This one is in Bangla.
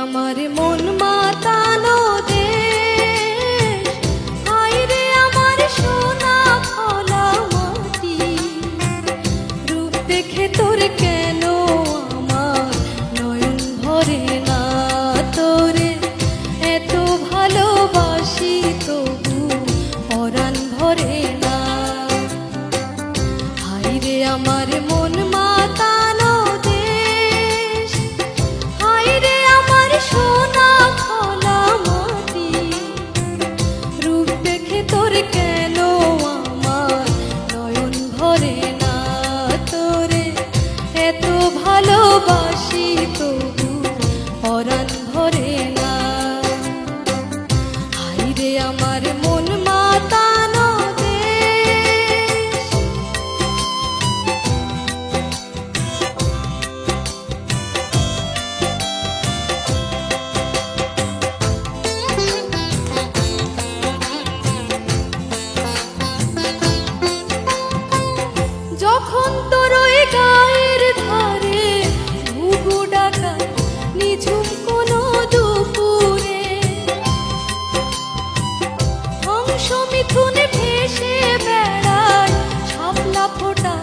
আমার মন মাতানো দেশ, হায়রে আমার সোনা ফলা মাটি। রূপ দেখে তোর কেন আমার নয়ন ভরে না, তোরে এত ভালোবাসি তবু পরাণ ভরে না। হায়রে আমার মন মাতানো দেশ, হায়রে আমার সোনা ফলা মাটি। রূপ দেখে তোর কেন আমার নয়ন ভরে না, তোরে এত ভালোবাসি তবু পরাণ ভরে না। হায়রে আমার মন মাতানো দেশ। যখন তোর ওই গায়ের ধারে ঘুঘু ডাকা নিঝুম কোনো দুপুরে, হংস মিথুনে ভেসে বেড়ায় শাপলা ফোটা